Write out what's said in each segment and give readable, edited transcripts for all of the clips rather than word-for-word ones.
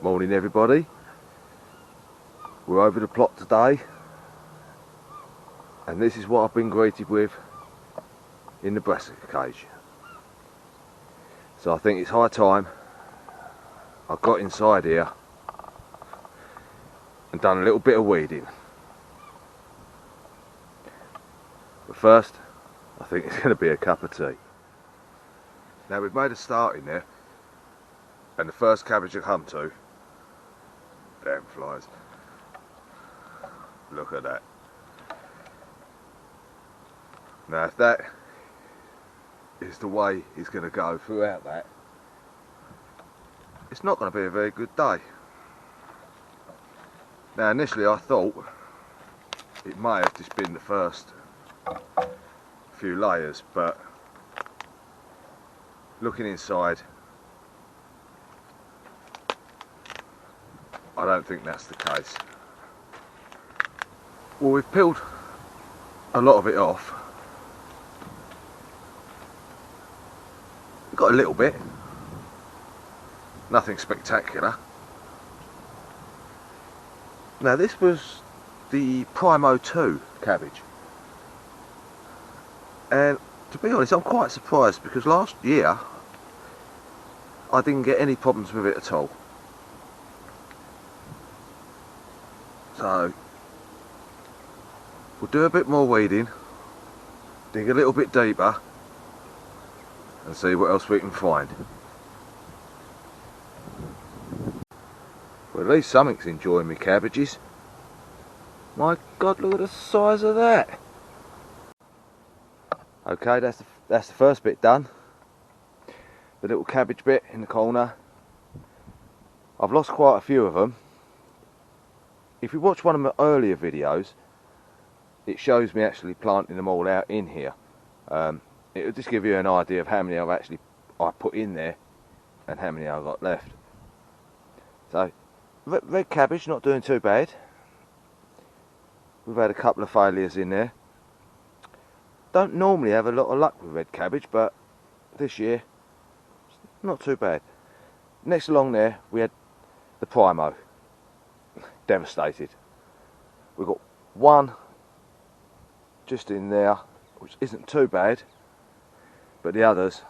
Morning everybody. We're over the plot today and this is what I've been greeted with in the Brassica cage. So I think it's high time I got inside here and done a little bit of weeding. But first I think it's going to be a cup of tea. Now we've made a start in there and the first cabbage I come to, damn flies, look at that. Now if that is the way he's going to go throughout that, it's not going to be a very good day. Now initially I thought it may have just been the first few layers, but looking inside I don't think that's the case. Well, we've peeled a lot of it off. We've got a little bit, nothing spectacular. Now this was the Primo 2 cabbage, and to be honest I'm quite surprised because last year I didn't get any problems with it at all. So we'll do a bit more weeding, dig a little bit deeper and see what else we can find. Well, at least something's enjoying me cabbages. My God, look at the size of that. Okay, that's the first bit done. The little cabbage bit in the corner. I've lost quite a few of them. If you watch one of my earlier videos, it shows me actually planting them all out in here. It'll just give you an idea of how many I put in there and how many I've got left. So red cabbage not doing too bad. We've had a couple of failures in there. Don't normally have a lot of luck with red cabbage, but this year not too bad. Next along there we had the Primo. Devastated. We've got one just in there which isn't too bad, but the others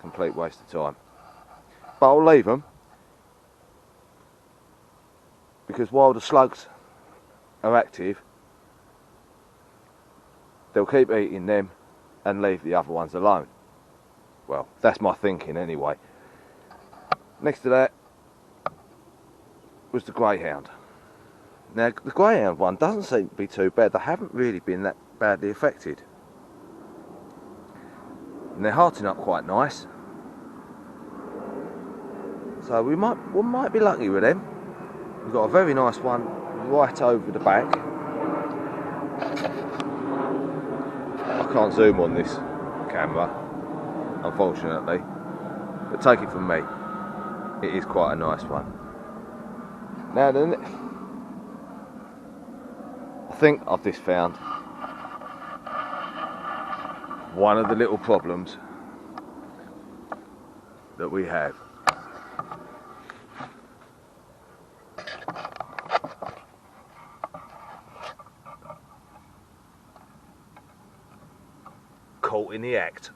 complete waste of time. But I'll leave them because while the slugs are active they'll keep eating them and leave the other ones alone. Well, that's my thinking anyway. Next to that was the greyhound. Now the greyhound one doesn't seem to be too bad. They haven't really been that badly affected. And they're hearting up quite nice. So we might be lucky with them. We've got a very nice one right over the back. I can't zoom on this camera, unfortunately, but take it from me, it is quite a nice one. Now then, I think I've just found one of the little problems that we have. Caught in the act.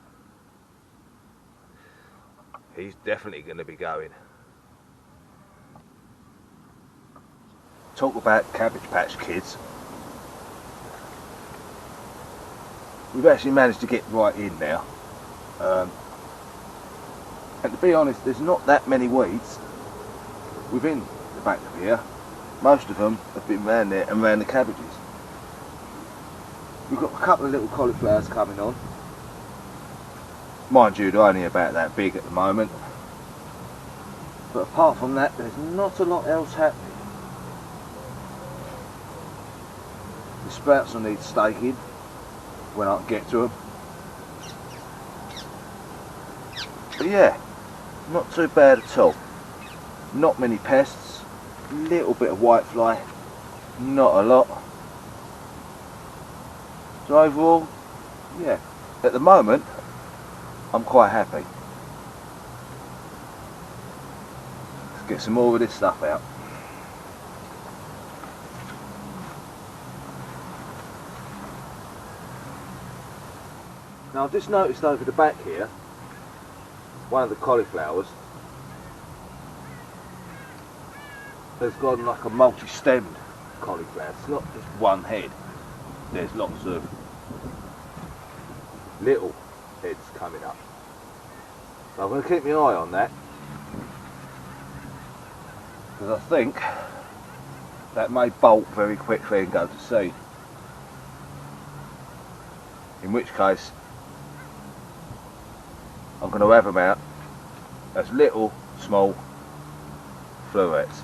He's definitely going to be going. Talk about Cabbage Patch Kids. We've actually managed to get right in now. And to be honest, there's not that many weeds within the back of here. Most of them have been round there and round the cabbages. We've got a couple of little cauliflowers coming on. Mind you, they're only about that big at the moment. But apart from that, there's not a lot else happening. The sprouts will need staking when I can get to them. But yeah, not too bad at all. Not many pests, little bit of whitefly, not a lot. So overall, yeah, at the moment I'm quite happy. get some more of this stuff out. Now I've just noticed over the back here, one of the cauliflowers has gone like a multi-stemmed cauliflower. It's not just one head. There's lots of little heads coming up. So I'm going to keep my eye on that, because I think that may bolt very quickly and go to seed. In which case I'm going to have them out as little small florets.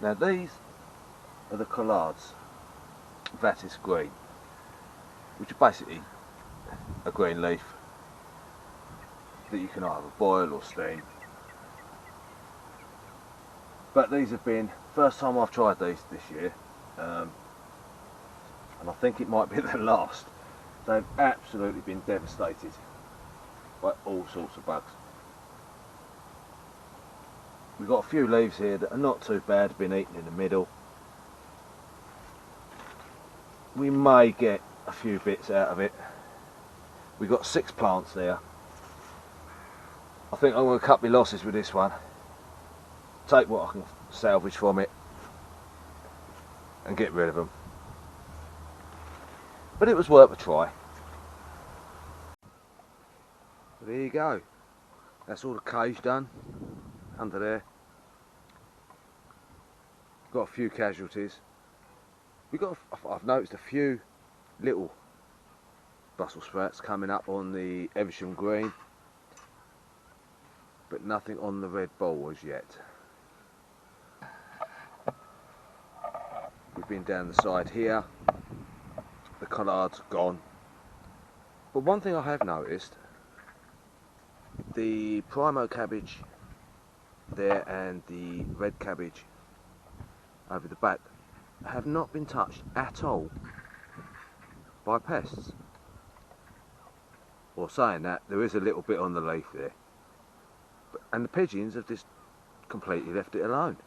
Now these are the collards, Vatis green, which are basically a green leaf that you can either boil or steam. But these have been, first time I've tried these this year, and I think it might be the last. They've absolutely been devastated by all sorts of bugs. We've got a few leaves here that are not too bad, been eaten in the middle. We may get a few bits out of it. We've got 6 plants there. I think I'm going to cut my losses with this one, take what I can salvage from it and get rid of them. But it was worth a try. So there you go. That's all the cage done under there. Got a few casualties. I've noticed a few little Brussels sprouts coming up on the Evesham green, but nothing on the red boll as yet. We've been down the side here. The collards gone. But one thing I have noticed, the primo cabbage there and the red cabbage over the back have not been touched at all by pests. Or saying that, there is a little bit on the leaf there, and the pigeons have just completely left it alone.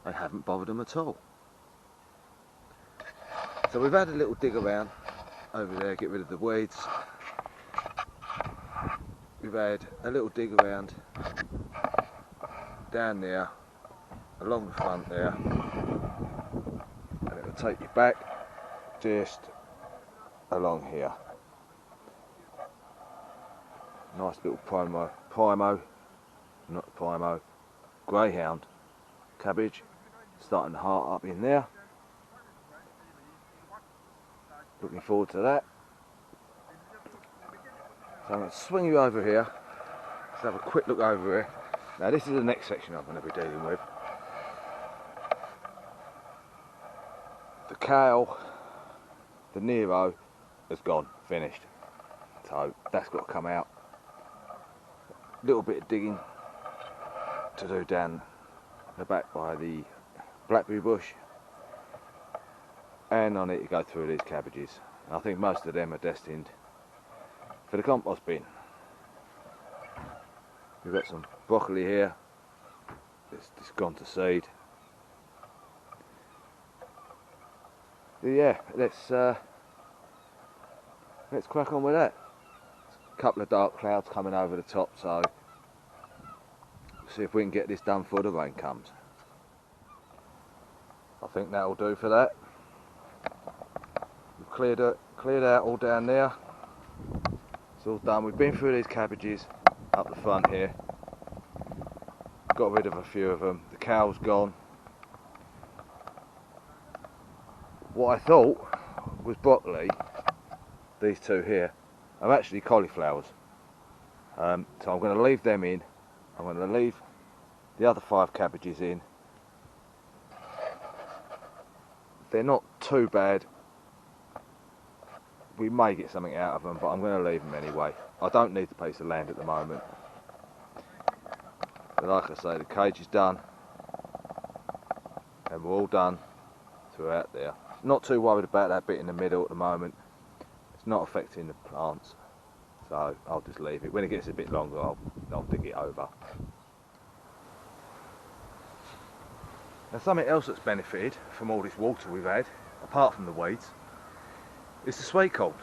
They haven't bothered them at all. So we've had a little dig around over there, get rid of the weeds. We've had a little dig around down there, along the front there, and it will take you back just along here. Nice little greyhound cabbage, starting to heart up in there. Looking forward to that. So I'm going to swing you over here. Let's have a quick look over here. Now this is the next section I'm going to be dealing with. The kale, the Nero, has gone, finished. So that's got to come out. A little bit of digging to do down the back by the blackberry bush. And I need to go through these cabbages. I think most of them are destined for the compost bin. We've got some broccoli here. It's gone to seed. But yeah, let's crack on with that. A couple of dark clouds coming over the top, so See if we can get this done before the rain comes. I think that'll do for that. We've cleared out all down there. It's all done. We've been through these cabbages up the front here. Got rid of a few of them. The cow's gone. What I thought was broccoli, these two here, are actually cauliflowers. So I'm going to leave them in. I'm going to leave the other 5 cabbages in. They're not too bad. We may get something out of them, but I'm going to leave them anyway. I don't need the piece of land at the moment. But like I say, the cage is done, and we're all done throughout there. Not too worried about that bit in the middle at the moment. It's not affecting the plants, so I'll just leave it. When it gets a bit longer, I'll dig it over. Now, something else that's benefited from all this water we've had, apart from the weeds, is the sweet corn.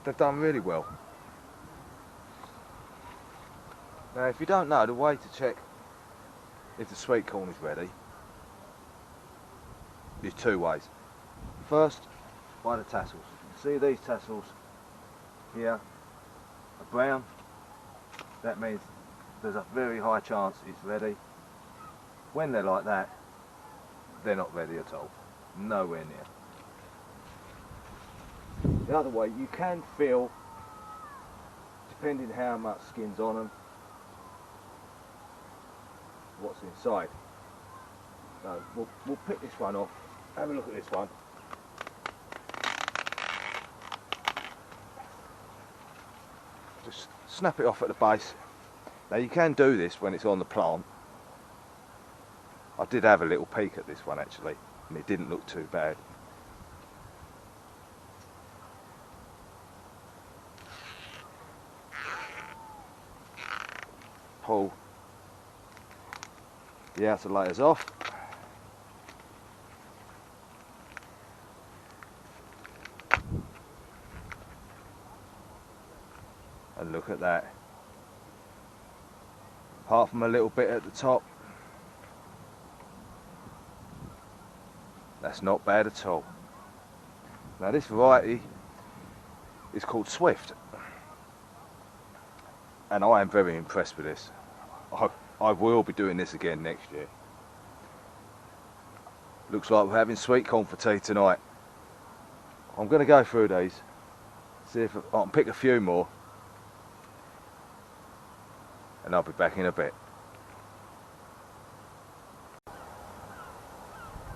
They've done really well. Now, if you don't know, the way to check if the sweet corn is ready is 2 ways. First, by the tassels. You can see these tassels here are brown. That means there's a very high chance it's ready. When they're like that, they're not ready at all. Nowhere near. The other way, you can feel, depending how much skin's on them, what's inside. So we'll pick this one off. Have a look at this one. Just snap it off at the base. Now, you can do this when it's on the plant. I did have a little peek at this one actually, and it didn't look too bad. Pull the outer layers off. And look at that. Apart from a little bit at the top, that's not bad at all. Now, this variety is called Swift, and I am very impressed with this. I will be doing this again next year. Looks like we're having sweet corn for tea tonight. I'm going to go through these, see if I can pick a few more, and I'll be back in a bit.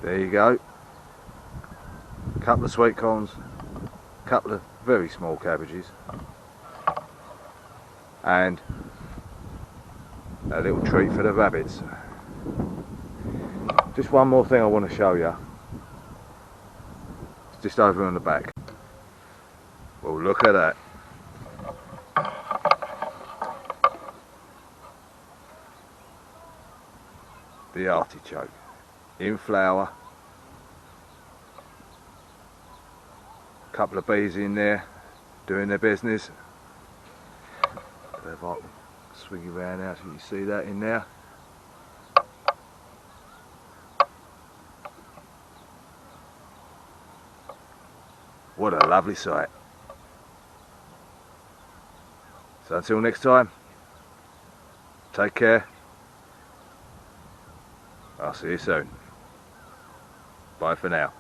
There you go. A couple of sweet corns, a couple of very small cabbages, and a little treat for the rabbits. Just one more thing I want to show you. It's just over on the back. Well, look at that. The artichoke in flower. A couple of bees in there doing their business. If I can swing around out so you can see that in there. What a lovely sight. So until next time, take care. I'll see you soon. Bye for now.